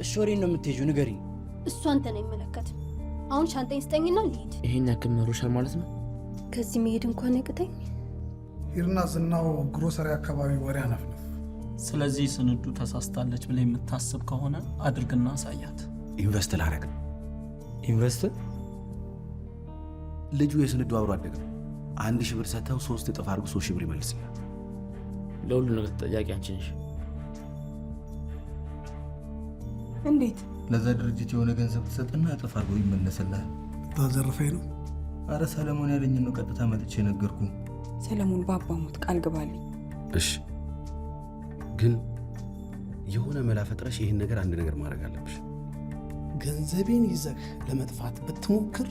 እሺ ወሬ ነው የምትሄጂው? ንገሪኝ። እሱ አንተን አይመለከትም። አሁን ሻንጣዬን ስጠኝና ልሂድ። ይሄን ያክል መሮሻል ማለት ነው? ከዚህ መሄድ እንኳን ያቅተኝ። ሂድና ዝናው ግሮሰሪ አካባቢ ወሬ አነፍነፍ። ስለዚህ ስንዱ ተሳስታለች ብለህ የምታስብ ከሆነ አድርግና አሳያት። ኢንቨስት ላረግ። ኢንቨስት? ልጁ የስንዱ አብሮ አደገ። 1000 ብር ሰጥተው 3 እጥፍ አድርጎ 3000 ብር ይመልስልሃል። ለሁሉ ነገር ተጠያቂ አንቺ ነሽ። እንዴት? ለዛ ድርጅት የሆነ ገንዘብ ትሰጥና እጥፍ አድርጎ ይመለስልሃል። ታዘርፈኝ ነው? አረ ሰለሞን ያለኝ ነው ቀጥታ መጥቼ ነገርኩ። ሰለሞን ባባ ሞት ቃል ገባልኝ። እሺ ግን የሆነ መላ ፈጥረሽ ይሄን ነገር አንድ ነገር ማድረግ አለብሽ። ገንዘቤን ይዘህ ለመጥፋት ብትሞክር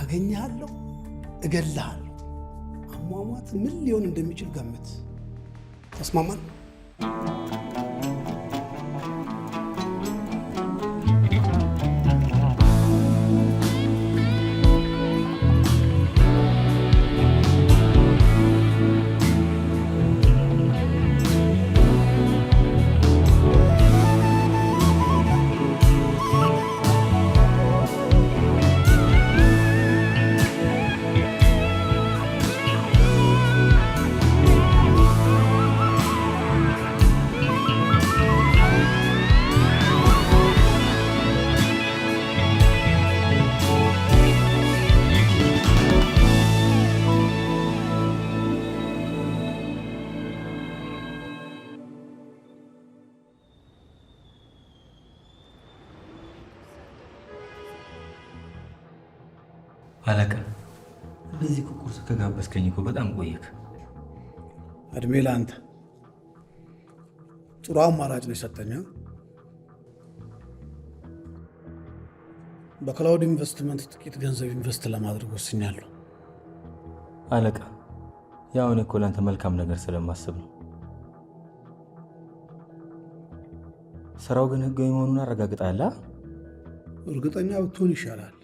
አገኘሃለሁ፣ እገልሃለሁ። አሟሟት ምን ሊሆን እንደሚችል ገምት። ተስማማን? አለቃ እንደዚህ ቁርስ ከጋበዝከኝ እኮ በጣም ቆየክ። እድሜ ለአንተ። ጥሩ አማራጭ ነው የሰጠኝ። በክላውድ ኢንቨስትመንት ጥቂት ገንዘብ ኢንቨስት ለማድረግ ወስኛለሁ። አለቃ ያው እኔ እኮ ለአንተ መልካም ነገር ስለማስብ ነው። ስራው ግን ህጋዊ መሆኑን አረጋግጣለህ? እርግጠኛ ብትሆን ይሻላል።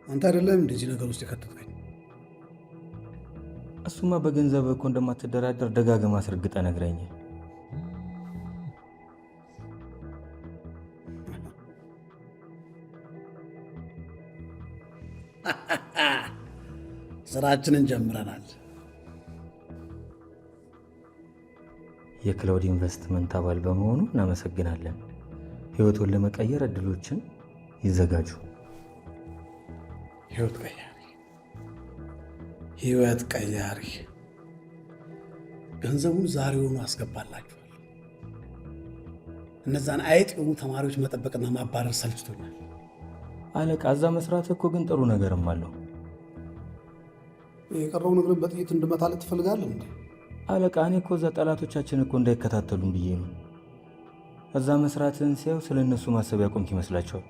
አንተ አይደለም እንደዚህ ነገር ውስጥ የከተትከኝ። እሱማ በገንዘብ እኮ እንደማትደራደር ደጋግማ አስረግጠ ነግረኛል። ስራችንን ጀምረናል። የክላውድ ኢንቨስትመንት አባል በመሆኑ እናመሰግናለን። ህይወቱን ለመቀየር እድሎችን ይዘጋጁ። ህይወት ቀያሪ። ገንዘቡን ዛሬውኑ አስገባላችኋል። እነዛን አይጥ የሆኑ ተማሪዎች መጠበቅና ማባረር ሰልችቶኛል። አለቃ እዛ መስራት እኮ ግን ጥሩ ነገርም አለው። የቀረው ነገር በጥይት እንድመታለት ትፈልጋለህ እንዴ? አለቃ እኔ እኮ እዛ ጠላቶቻችን እኮ እንዳይከታተሉን ብዬ ነው። እዛ መስራትን ሲያዩ ስለ እነሱ ማሰብ ያቆምክ ይመስላቸዋል።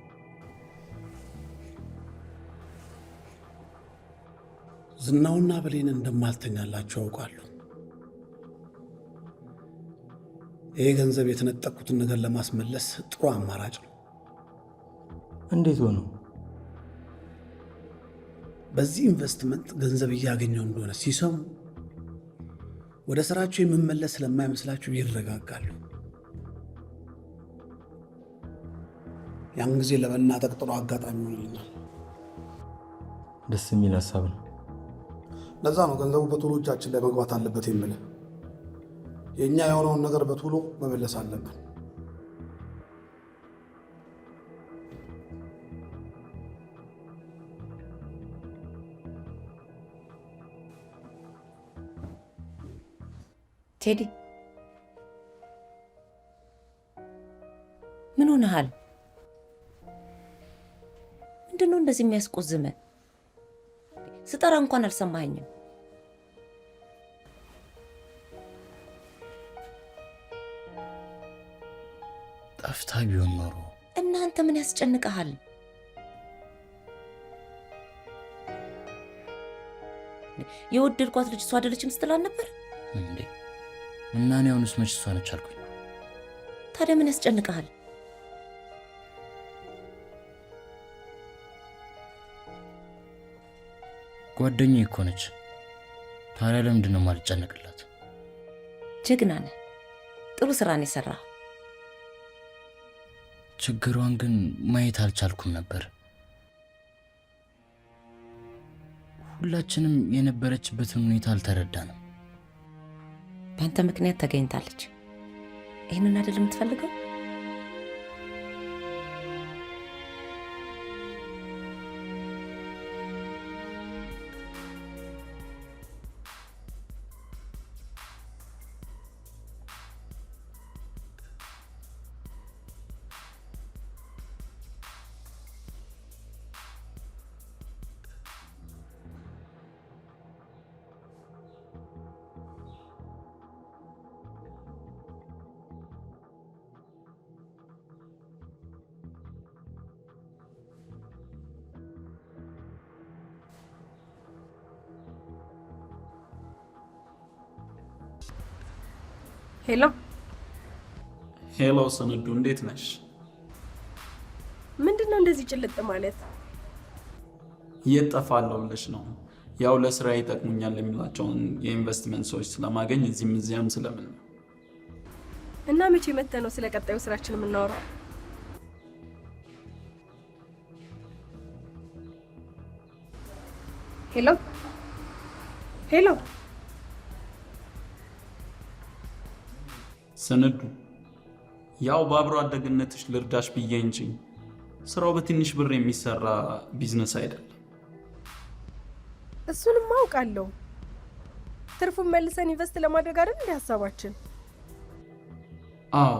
ዝናውና በሌን እንደማልተኛላቸው ያውቃሉ። ይሄ ገንዘብ የተነጠቁትን ነገር ለማስመለስ ጥሩ አማራጭ ነው። እንዴት ሆኖ? በዚህ ኢንቨስትመንት ገንዘብ እያገኘው እንደሆነ ሲሰሙ ወደ ስራቸው የምመለስ ስለማይመስላቸው ይረጋጋሉ። ያን ጊዜ ለመናጠቅ ጥሩ አጋጣሚ ይሆንልናል። ደስ የሚል ሀሳብ ነው። ለዛ ነው ገንዘቡ በቶሎ እጃችን ላይ መግባት አለበት የምልህ። የእኛ የሆነውን ነገር በቶሎ መመለስ አለብን። ቴዲ ምን ሆነሃል? ምንድነው እንደዚህ የሚያስቆዝመን? ስጠራ እንኳን አልሰማኸኝም። ጠፍታ ቢሆን ኖሮ። እናንተ ምን ያስጨንቀሃል? የወደድኳት ልጅ እሷ አይደለችም ስትላል ነበር እንዴ? እና እኔ አሁንስ መች እሷ ነች አልኩኝ። ታዲያ ምን ያስጨንቀሃል? ጓደኛዬ እኮ ነች። ታዲያ ለምንድን ነው የማልጨነቅላት? ጀግና ነህ። ጥሩ ስራ ነው የሰራኸው። ችግሯን ግን ማየት አልቻልኩም ነበር። ሁላችንም የነበረችበትን ሁኔታ አልተረዳንም። በአንተ ምክንያት ተገኝታለች። ይህንን አይደል የምትፈልገው? ሄሎ ሄሎ ስንዱ፣ እንዴት ነሽ? ምንድነው እንደዚህ ጭልጥ ማለት? የት ጠፋለሁ ብለሽ ነው? ያው ለስራ ይጠቅሙኛል የሚላቸውን የኢንቨስትመንት ሰዎች ስለማገኝ እዚህም እዚያም ስለምን ነው። እና መቼ መጥተህ ነው ስለ ቀጣዩ ስራችን የምናወራው? ሄሎ ሄሎ ስንዱ፣ ያው በአብሮ አደግነትሽ ልርዳሽ ብዬ እንጂ ስራው በትንሽ ብር የሚሰራ ቢዝነስ አይደለም። እሱንም አውቃለሁ። ትርፉን መልሰን ኢንቨስት ለማድረግ አይደል እንደ ሀሳባችን? አዎ፣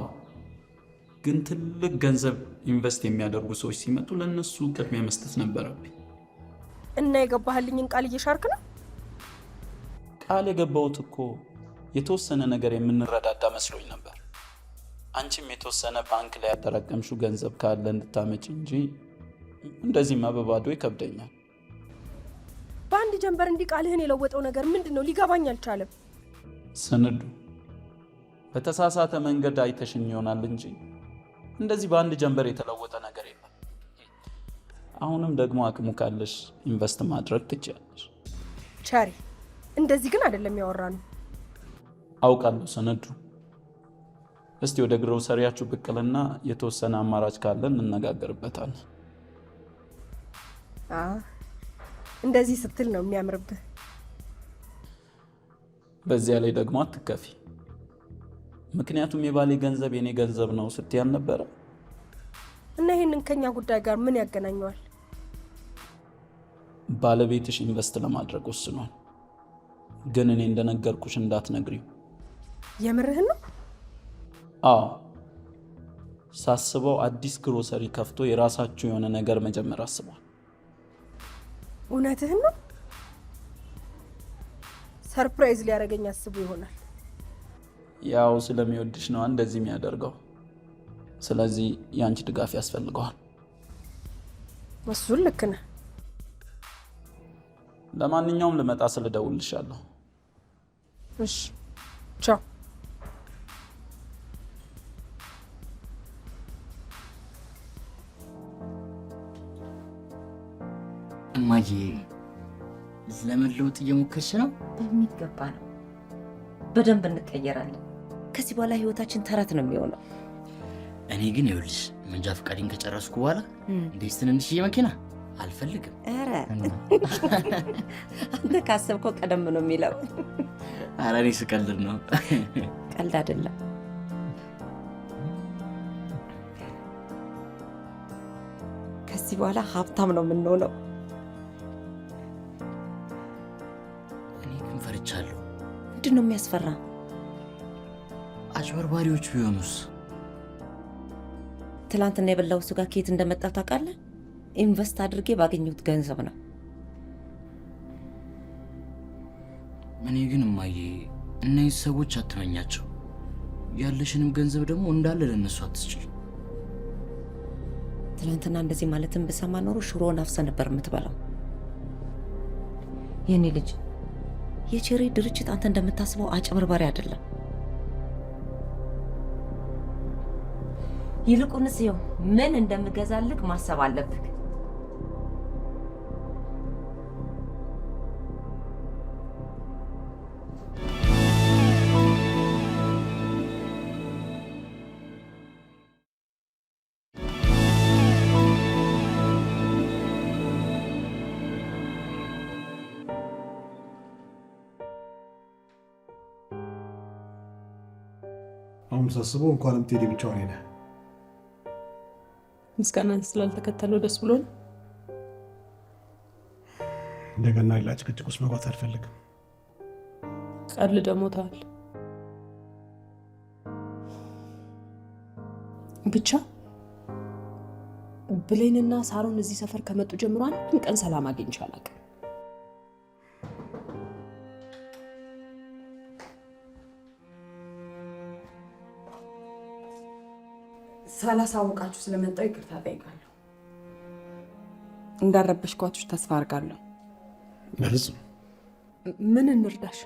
ግን ትልቅ ገንዘብ ኢንቨስት የሚያደርጉ ሰዎች ሲመጡ ለነሱ ቅድሚያ መስጠት ነበረብኝ። እና የገባህልኝን ቃል እየሻርክ ነው? ቃል የገባሁት እኮ የተወሰነ ነገር የምንረዳዳ መስሎኝ ነበር። አንቺም የተወሰነ ባንክ ላይ ያጠራቀምሽው ገንዘብ ካለ እንድታመጭ እንጂ እንደዚህማ በባዶ ይከብደኛል። በአንድ ጀንበር እንዲህ ቃልህን የለወጠው ነገር ምንድን ነው? ሊገባኝ አልቻለም። ስንዱ፣ በተሳሳተ መንገድ አይተሽኝ ይሆናል እንጂ እንደዚህ በአንድ ጀንበር የተለወጠ ነገር የለም። አሁንም ደግሞ አቅሙ ካለሽ ኢንቨስት ማድረግ ትችያለሽ። ቸሪ፣ እንደዚህ ግን አይደለም ያወራነው። አውቃለሁ ስንዱ። እስቲ ወደ ግሮሰሪያችሁ ብቅልና የተወሰነ አማራጭ ካለን እንነጋገርበታለን። እንደዚህ ስትል ነው የሚያምርብህ። በዚያ ላይ ደግሞ አትከፊ። ምክንያቱም የባሌ ገንዘብ የኔ ገንዘብ ነው ስትይ አልነበረ? እና ይሄንን ከኛ ጉዳይ ጋር ምን ያገናኘዋል? ባለቤትሽ ኢንቨስት ለማድረግ ወስኗል። ግን እኔ እንደነገርኩሽ እንዳትነግሪው። የምርህን ነው? አዎ፣ ሳስበው አዲስ ግሮሰሪ ከፍቶ የራሳችሁ የሆነ ነገር መጀመር አስቧል። እውነትህን ነው? ሰርፕራይዝ ሊያደርገኝ አስቡ ይሆናል። ያው ስለሚወድሽ ነው እንደዚህ የሚያደርገው። ስለዚህ የአንቺ ድጋፍ ያስፈልገዋል። እሱን ልክ ነህ። ለማንኛውም ልመጣ ስለደውልልሻለሁ። እሺ፣ ቻው። እማዬ፣ ለመለወጥ እየሞከርሽ ነው? የሚገባ ነው። በደንብ እንቀየራለን። ከዚህ በኋላ ህይወታችን ተረት ነው የሚሆነው። እኔ ግን ይኸውልሽ መንጃ ፈቃዴን ከጨረስኩ በኋላ እንደዚህ ትንንሽዬ መኪና አልፈልግም። ኧረ አንተ ካሰብከው ቀደም ነው የሚለው። ኧረ እኔ ስቀልድ ነው። ቀልድ አይደለም። ከዚህ በኋላ ሀብታም ነው የምንሆነው። እኔ ግን ፈርቻለሁ። ምንድን ነው የሚያስፈራ? አጭበርባሪዎች ቢሆኑስ? ትላንትና የበላው ስጋ ከየት እንደመጣ ታውቃለህ? ኢንቨስት አድርጌ ባገኘሁት ገንዘብ ነው። እኔ ግን እማዬ፣ እነዚህ ሰዎች አትመኛቸው። ያለሽንም ገንዘብ ደግሞ እንዳለ ለነሱ አትስጪ። ትላንትና እንደዚህ ማለትን ብሰማ ኖሮ ሽሮን አፍሰ ነበር የምትበላው። የኔ ልጅ፣ የቼሪ ድርጅት አንተ እንደምታስበው አጭበርባሪ አይደለም። ይልቁንስ ይኸው ምን እንደምገዛልክ ማሰብ አለብህ። ሳስበው እንኳንም ቴዲ ብቻውን ሄደ። ምስጋናን ስላልተከተለው ደስ ብሎን እንደገና ሌላ ጭቅጭቅ ውስጥ መግባት አልፈልግም። ቃል ደሞታል ብቻ ብሌንና ሳሮን እዚህ ሰፈር ከመጡ ጀምሮ አንድም ቀን ሰላም አግኝቼ አላውቅም። ሳላሳውቃችሁ ስለመጣሁ ይቅርታ ጠይቃለሁ። እንዳረበሽኳችሁ ተስፋ አድርጋለሁ። መልስ ምን እንርዳሽ?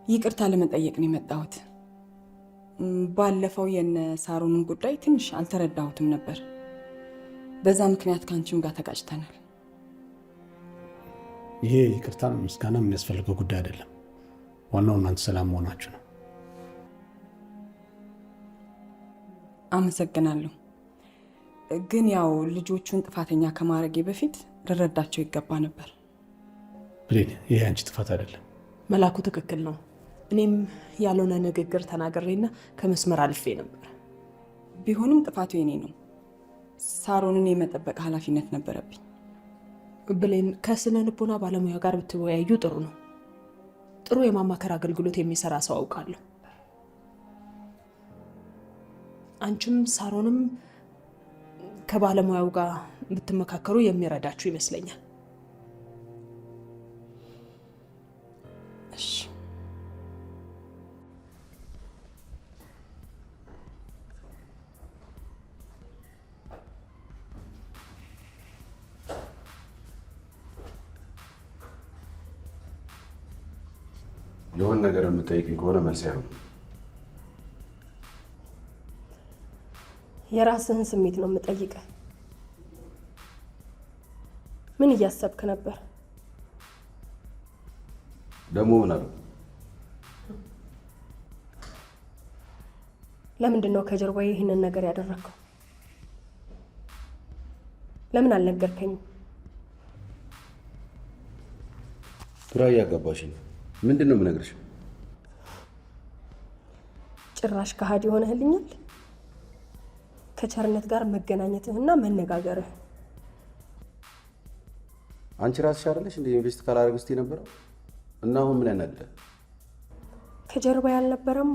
ይቅርታ ለመጠየቅ ነው የመጣሁት። ባለፈው የነ ሳሮንን ጉዳይ ትንሽ አልተረዳሁትም ነበር። በዛ ምክንያት ከአንቺም ጋር ተጋጭተናል። ይሄ ይቅርታ ምስጋና የሚያስፈልገው ጉዳይ አይደለም። ዋናው እናንተ ሰላም መሆናችሁ ነው። አመሰግናለሁ። ግን ያው ልጆቹን ጥፋተኛ ከማድረጌ በፊት ልረዳቸው ይገባ ነበር። ብሌን፣ ይሄ አንቺ ጥፋት አይደለም። መላኩ ትክክል ነው። እኔም ያልሆነ ንግግር ተናግሬና ከመስመር አልፌ ነበር። ቢሆንም ጥፋቱ የኔ ነው። ሳሮንን የመጠበቅ ኃላፊነት ነበረብኝ። ብሌን፣ ከስነ ልቦና ባለሙያ ጋር ብትወያዩ ጥሩ ነው። ጥሩ የማማከር አገልግሎት የሚሰራ ሰው አውቃለሁ። አንቺም ሳሮንም ከባለሙያው ጋር ብትመካከሩ የሚረዳችሁ ይመስለኛል። እሺ። የሆነ ነገር የምጠይቅኝ ከሆነ መልስ አይሆንም። የራስህን ስሜት ነው የምጠይቀህ። ምን እያሰብክ ነበር? ደግሞ ምን አሉ? ለምንድን ነው ከጀርባዬ ይህንን ነገር ያደረግከው? ለምን አልነገርከኝም? ግራ እያጋባሽኝ። ምንድን ነው የምነግርሽ? ጭራሽ ከሃዲ ሆነህልኛል። ከቸርነት ጋር መገናኘትህና መነጋገርህ። አንቺ ራስሽ አይደለሽ እንደ ኢንቨስት ካላደረግ እስቲ ነበረው እና አሁን ምን ያናድዳል? ከጀርባ ያልነበረማ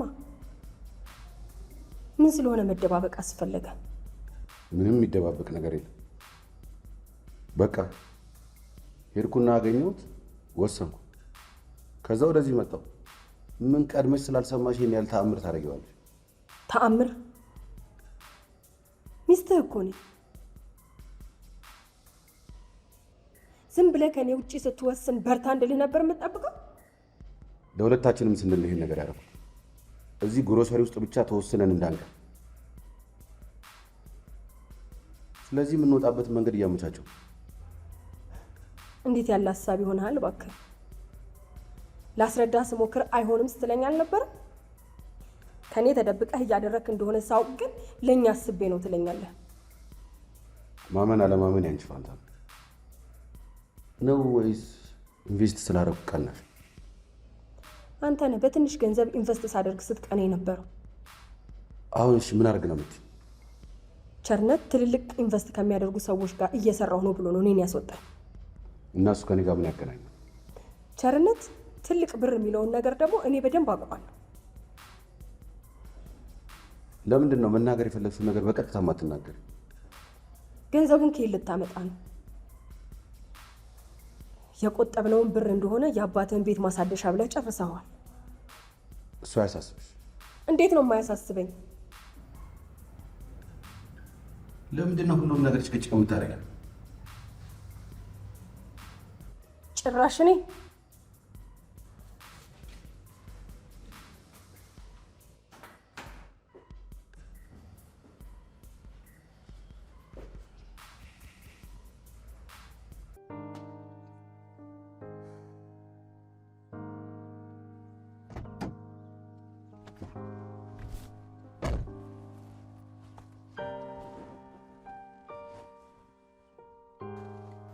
ምን ስለሆነ መደባበቅ አስፈለገ? ምንም የሚደባበቅ ነገር የለም። በቃ ሄድኩና አገኘሁት፣ ወሰንኩ። ከዛ ወደዚህ መጣሁ። ምን ቀድመሽ ስላልሰማሽ ይሄን ያህል ተአምር ታደርጊዋለሽ? ተአምር? ሚስትህ እኮ ነኝ። ዝም ብለህ ከኔ ውጪ ስትወስን በርታ እንድልህ ነበር የምጠብቀው? ለሁለታችንም ስንል ይሄን ነገር ያደረኩት እዚህ ግሮሰሪ ውስጥ ብቻ ተወስነን እንዳንቀር። ስለዚህ የምንወጣበት መንገድ እያመቻቸው። እንዴት ያለ ሀሳብ ይሆናል እባክህ? ላስረዳ ስሞክር አይሆንም ስትለኝ አልነበረ? ከኔ ተደብቀህ እያደረክ እንደሆነ ሳውቅ ግን ለኛ አስቤ ነው ትለኛለህ። ማመን አለማመን ያንቺ ፋንታ ነው ወይስ ኢንቨስት ስላደረኩ ቀናሽ? አንተ ነህ በትንሽ ገንዘብ ኢንቨስት ሳደርግ ስትቀኔ ነበረው። አሁን እሺ ምን አድርግ ነው የምትይው? ቸርነት ትልልቅ ኢንቨስት ከሚያደርጉ ሰዎች ጋር እየሰራሁ ነው ብሎ ነው እኔን ያስወጣኝ። እና እሱ ከኔ ጋር ምን ያገናኛል? ቸርነት ትልቅ ብር የሚለውን ነገር ደግሞ እኔ በደንብ አውቀዋለሁ። ለምንድን ነው መናገር የፈለግሽው ነገር በቀጥታ ማትናገር? ገንዘቡን ከየት ልታመጣ ነው? የቆጠብነውን ብር እንደሆነ የአባትህን ቤት ማሳደሻ ብለህ ጨርሰዋል። እሱ አያሳስብሽ? እንዴት ነው የማያሳስበኝ? ለምንድን ነው ሁሉም ነገር ጭቅጭቅ የምታደርጊው? ጭራሽ እኔ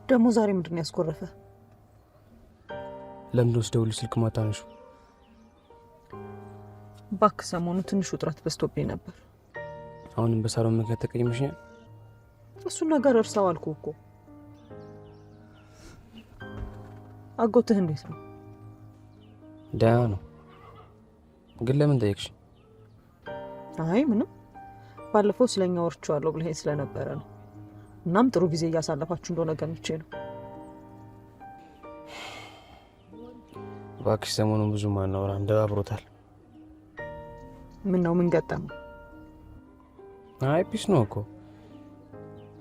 ደግሞ ዛሬ ምንድን ነው ያስኮረፈ? ለምን ወስደውልሽ ስልክ ማታነሹ? ባክ ሰሞኑ ትንሽ ውጥረት በዝቶብኝ ነበር። አሁንም በሳሎን ምክንያት ተቀይመሽኛል? እሱን ነገር እርሳው አልኩህ እኮ። አጎትህ እንዴት ነው? ደህና ነው። ግን ለምን ጠየቅሽ? አይ ምንም፣ ባለፈው ስለኛ ወርቻለሁ ብለኸኝ ስለነበረ ነው። እናም ጥሩ ጊዜ እያሳለፋችሁ እንደሆነ ገምቼ ነው። እባክሽ ሰሞኑን ብዙ ማናወራም፣ ደባብሮታል። ምን ነው ምን ገጠመው? አይ ፒስ ነው እኮ፣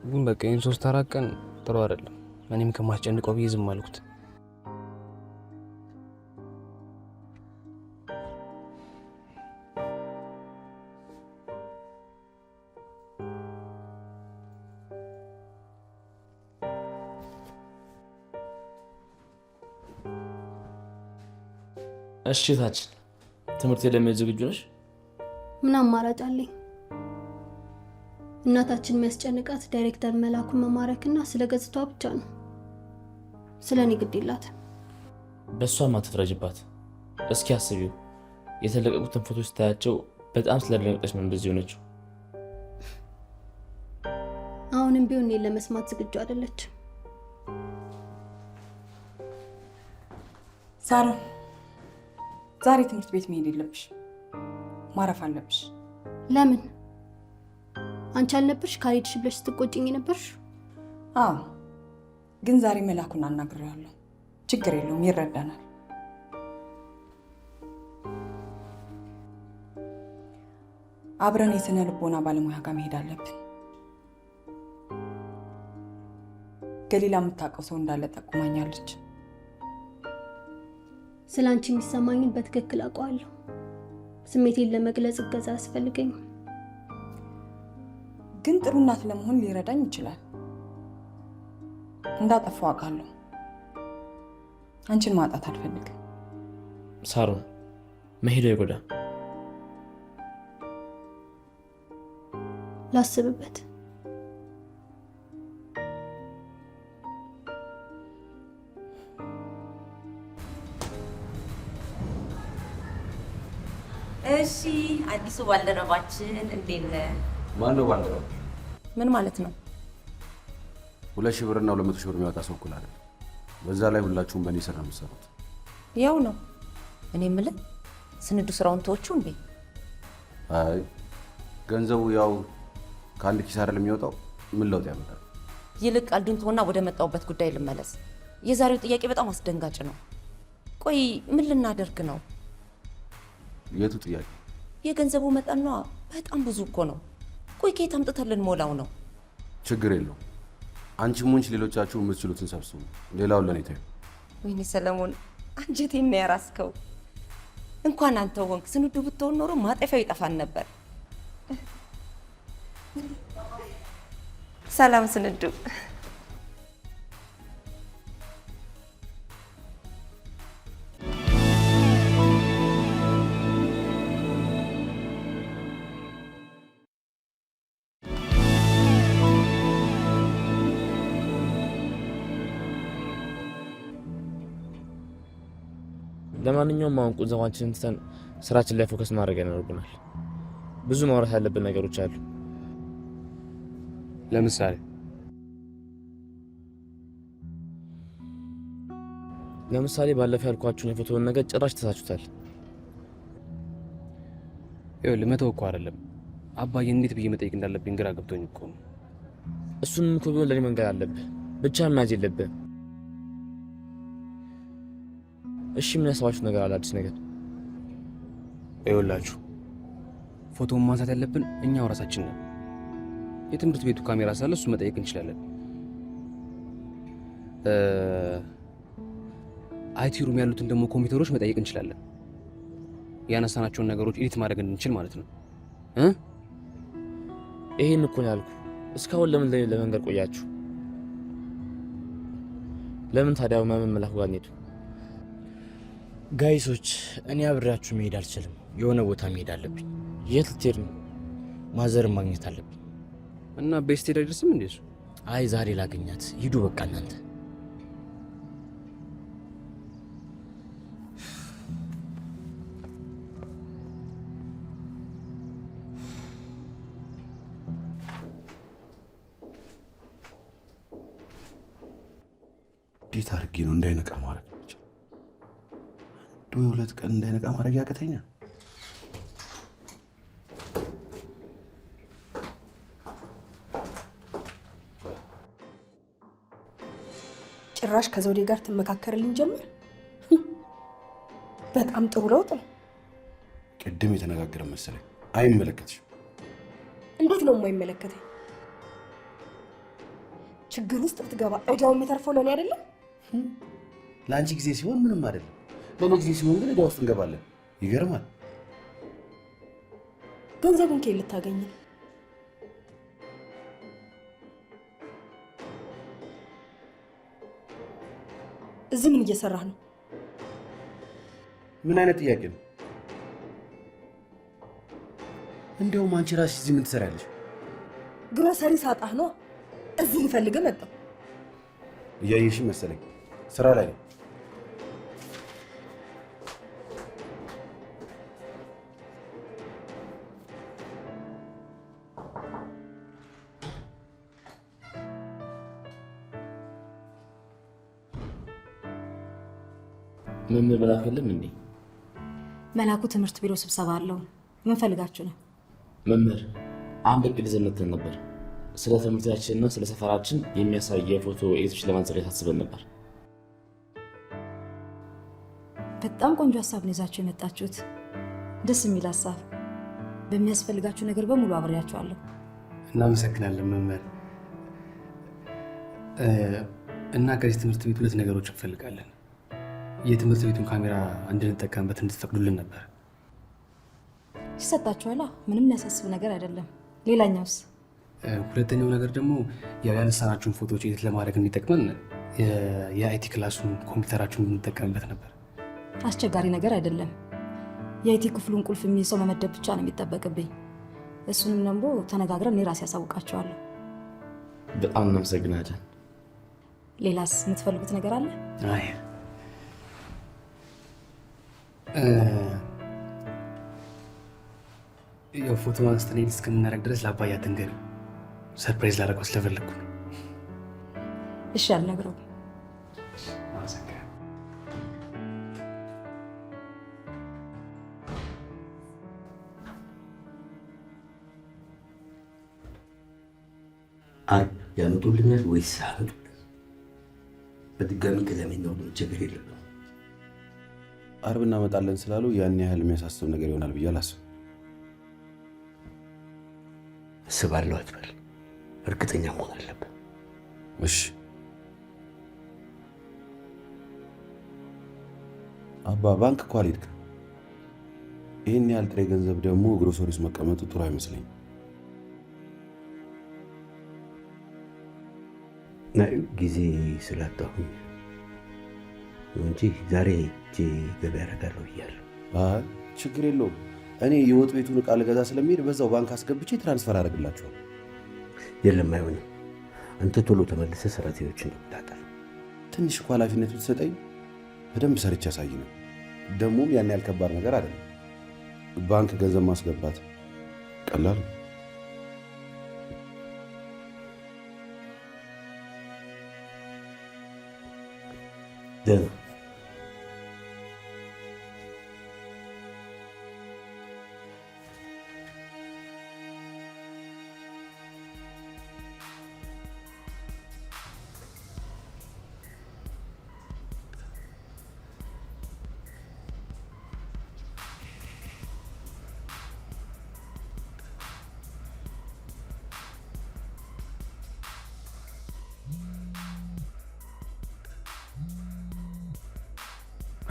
ግን በቃ ይሄን 3-4 ቀን ጥሩ አይደለም። እኔም ከማስጨንቀው ብዬ ዝም አልኩት። እሺ ታችን ትምህርት ለምን ዝግጁ ነሽ? ምን አማራጭ አለኝ? እናታችን የሚያስጨንቃት ዳይሬክተር መላኩን መማረክና ስለ ገጽታዋ ብቻ ነው። ስለኔ ግድ የላትም። በሷም አትፍረጅባት። እስኪ አስቢው፣ የተለቀቁትን ፎቶች ስታያቸው በጣም ስለደነቀች ነው እንደዚህ ሆነችው። አሁንም ቢሆን እኔን ለመስማት ዝግጁ አይደለችም። ሳሮን ዛሬ ትምህርት ቤት መሄድ የለብሽ፣ ማረፍ አለብሽ። ለምን? አንቺ አልነበርሽ ካልሄድሽ ብለሽ ስትቆጭኝ ነበርሽ? አዎ፣ ግን ዛሬ መላኩን አናግሬዋለሁ። ችግር የለውም፣ ይረዳናል። አብረን የስነ ልቦና ባለሙያ ጋር መሄድ አለብን። ገሊላ የምታውቀው ሰው እንዳለ ጠቁማኛለች። ስለ አንቺ የሚሰማኝን በትክክል አውቀዋለሁ። ስሜቴን ለመግለጽ እገዛ አያስፈልገኝም። ግን ጥሩ እናት ለመሆን ሊረዳኝ ይችላል። እንዳጠፋው አውቃለሁ። አንቺን ማጣት አልፈልግም። ሳሮን መሄዱ ይጎዳ። ላስብበት። እሺ አዲሱ ባልደረባችን እንዴት ነህ? ማን ነው ባልደረባ? ምን ማለት ነው? 2,000 ብርና 200,000 ብር የሚያወጣ ሰው እኩል አይደል? በዛ ላይ ሁላችሁም በእኔ ስራ ነው የምትሰሩት። ያው ነው። እኔ የምልህ ስንዱ ስራውን ተወችው እንዴ? አይ ገንዘቡ ያው ከአንድ ኪስ አይደል የሚወጣው፣ ምን ለውጥ ያመጣል? ይልቅ ቀልዱን ተውና ወደ መጣሁበት ጉዳይ ልመለስ። የዛሬው ጥያቄ በጣም አስደንጋጭ ነው። ቆይ ምን ልናደርግ ነው? የቱ ጥያቄ? የገንዘቡ መጠኗ በጣም ብዙ እኮ ነው። ቆይ ከየት አምጥተን ልንሞላው ነው? ችግር የለው፣ አንቺም ሆንሽ ሌሎቻችሁ የምትችሉትን ሰብስቡ፣ ሌላውን ለኔ ተይው። ወይኔ ሰለሞን አንጀቴን ነው ያራስከው። እንኳን አንተ ሆንክ፣ ስንዱ ብትሆን ኖሮ ማጠፊያው ይጠፋን ነበር። ሰላም ስንዱ። ለማንኛውም አሁን ቁዘዋችንን ትተን ስራችን ላይ ፎከስ ማድረግ ይኖርብናል። ብዙ ማውራት ያለብን ነገሮች አሉ። ለምሳሌ ባለፈው ያልኳችሁን የፎቶውን ነገር ጭራሽ ተሳችሁታል። ይኸውልህ መተው እኮ አይደለም፣ አባዬ እንዴት ብዬ መጠየቅ እንዳለብኝ ግራ ገብቶኝ እኮ ነው። እሱንም እኮ ቢሆን ለኔ መንገድ አለብህ፣ ብቻህን መያዝ የለብህም። እሺ ምን ያሰባችሁት ነገር አለ? አዲስ ነገር? ይኸውላችሁ ፎቶውን ማንሳት ያለብን እኛው ራሳችን ነን። የትምህርት ቤቱ ካሜራ ሳለ እሱ መጠየቅ እንችላለን። አይቲ ሩም ያሉትን ደግሞ ኮምፒውተሮች መጠየቅ እንችላለን። ያነሳናቸውን ነገሮች ኤዲት ማድረግ እንችል ማለት ነው። ይሄን እኮ ነው ያልኩህ። እስካሁን ለምን ለመንገድ ቆያችሁ? ለምን ታዲያ መመላኩ ጋር እንሂድ? ጋይሶች እኔ አብሬያችሁ መሄድ አልችልም። የሆነ ቦታ መሄድ አለብኝ። የት ልትሄድ ነው? ማዘርን ማግኘት አለብኝ። እና ቤስት ሄድ አይደርስም እንዴ እሱ? አይ ዛሬ ላገኛት። ሂዱ በቃ እናንተ። እንዴት አድርጌ ነው እንዳይነቃ ማድረግ ዶ 2 ቀን እንዳይነቃ ማድረግ ያቀተኛል? ጭራሽ ከዘውዴ ጋር ትመካከርልኝ ጀመር። በጣም ጥሩ ለውጥ ነው። ቅድም የተነጋገረ መሰለኝ። አይመለከትሽም። እንዴት ነው የማይመለከተኝ? ችግር ውስጥ ብትገባ እዳው የሚተርፈው ለኔ አይደለም? ለአንቺ ጊዜ ሲሆን ምንም አይደለም። ለኔ ጊዜ ሲሆን ግን እዳ ውስጥ እንገባለን። ይገርማል። ገንዘቡን ከየት ልታገኝ? እዚህ ምን እየሰራህ ነው? ምን አይነት ጥያቄ ነው? እንደውም አንቺ ራስሽ እዚህ ምን ትሰሪያለሽ? ግሮሰሪ ሳጣህ ነው እዚህ ልፈልግህ መጣሁ። እያየሽኝ መሰለኝ ስራ ላይ ነው። መምህር መላኩ የለም እንዴ? መላኩ ትምህርት ቢሮ ስብሰባ አለው። ምን ፈልጋችሁ ነው? መምህር አንድ እቅድ ይዘን መጥተን ነበር። ስለ ትምህርታችንና ስለ ሰፈራችን የሚያሳይ የፎቶ ኤዲቶች ለማዘጋጀት አስበን ነበር። በጣም ቆንጆ ሀሳብ ነው ይዛችሁ የመጣችሁት። ደስ የሚል ሀሳብ። በሚያስፈልጋችሁ ነገር በሙሉ አብሬያችኋለሁ። እናመሰግናለን መምህር። እና ከዚህ ትምህርት ቤት 2 ነገሮች እንፈልጋለን። የትምህርት ቤቱን ካሜራ እንድንጠቀምበት እንድትፈቅዱልን ነበር። ይሰጣችኋል። ምንም የሚያሳስብ ነገር አይደለም። ሌላኛውስ? ሁለተኛው ነገር ደግሞ ያነሳናችሁን ፎቶዎች ኤዲት ለማድረግ እንዲጠቅመን የአይቲ ክላሱን ኮምፒውተራችሁን እንድንጠቀምበት ነበር። አስቸጋሪ ነገር አይደለም። የአይቲ ክፍሉን ቁልፍ የሚይዝ ሰው መመደብ ብቻ ነው የሚጠበቅብኝ። እሱንም ደግሞ ተነጋግረን እኔ ራሴ ያሳውቃቸዋለሁ። በጣም እናመሰግናለን። ሌላስ የምትፈልጉት ነገር አለ? አይ ያው ፎቶ አንስተን ኤዲት እስከምናደርግ ድረስ ለአባዬ አትንገሪው። ሰርፕራይዝ ላደርገው ስለፈለግኩ ነው። እሺ አልነግረውም። አርብ ያመጡልኛል ወይስ አያመጡልኝ? በድጋሚ ቅዳሜ ነው፣ ችግር የለም። አርብ እናመጣለን ስላሉ ያን ያህል የሚያሳስብ ነገር ይሆናል ብዬ አላስብም። እስባለሁ አትበል፣ እርግጠኛ መሆን አለብን። እሺ አባ፣ ባንክ እኮ አልሄድክም። ይህን ያህል ጥሬ ገንዘብ ደግሞ ግሮሰሪ ውስጥ መቀመጡ ጥሩ አይመስለኝም። ጊዜ ስላጣሁኝ እንጂ ዛሬ እጄ ገበያ አደርጋለሁ ብያለሁ። ችግር የለውም። እኔ የወጥ ቤቱን ዕቃ ልገዛ ስለሚሄድ በዛው ባንክ አስገብቼ ትራንስፈር አደርግላችኋል። የለም አይሆንም። አንተ ቶሎ ተመልሰህ ሰራተኞችን ታውቃለህ። ትንሽ እኮ ኃላፊነት ብትሰጠኝ በደንብ ሰርቼ ያሳይ ነው። ደግሞም ያን ያህል ከባድ ነገር አይደለም። ባንክ ገንዘብ ማስገባት ቀላል ነው። ደህና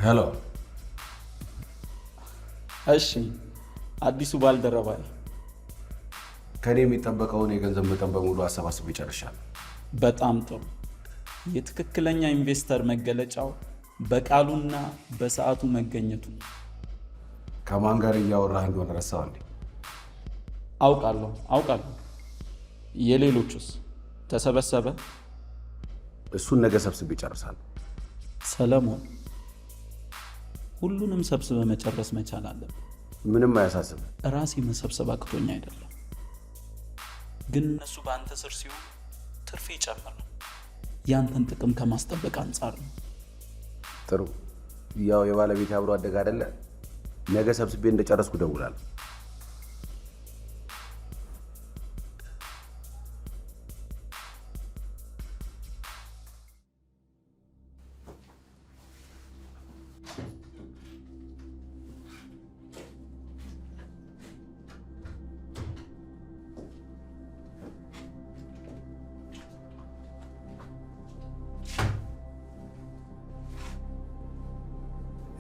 ሄሎ። እሺ፣ አዲሱ ባልደረባዬ ከኔ የሚጠበቀውን የገንዘብ መጠን በሙሉ አሰባስቤ ጨርሻለሁ። በጣም ጥሩ። የትክክለኛ ኢንቨስተር መገለጫው በቃሉና በሰዓቱ መገኘቱ። ከማን ጋር እያወራህ እንደሆነ ረሳው እንዴ? አውቃለሁ። የሌሎቹስ ተሰበሰበ? እሱን ነገ ሰብስቤ ጨርሳለሁ። ሰለሞን፣ ሁሉንም ሰብስበ መጨረስ መቻል አለብን። ምንም አያሳስብ። ራሴ መሰብሰብ አቅቶኛ አይደለም፣ ግን እነሱ በአንተ ስር ሲሆን ትርፌ ይጨምር ነው። ያንተን ጥቅም ከማስጠበቅ አንጻር ነው። ጥሩ። ያው የባለቤት አብሮ አደግ አይደለ? ነገ ሰብስቤ እንደጨረስኩ ደውላለሁ።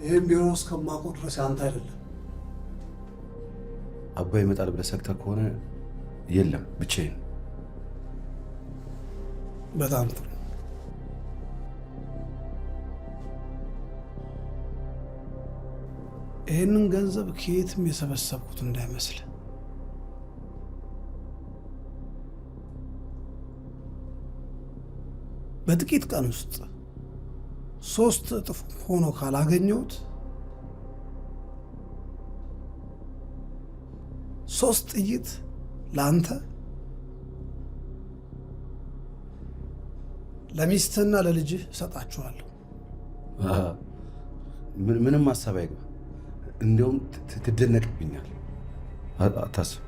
ይህም ቢሮ እስከማውቀው ድረስ አንተ አይደለም። አባይ ይመጣል ብለህ ሰግተህ ከሆነ የለም፣ ብቻዬን። በጣም ጥሩ። ይህንን ገንዘብ ከየትም የሰበሰብኩት እንዳይመስል። በጥቂት ቀን ውስጥ 3 እጥፍ ሆኖ ካላገኘሁት 3 ጥይት ለአንተ ለሚስትህና ለልጅህ እሰጣችኋለሁ። ምንም ሀሳብ አይግባ። እንዲያውም ትደነቅብኛል። አታስብ።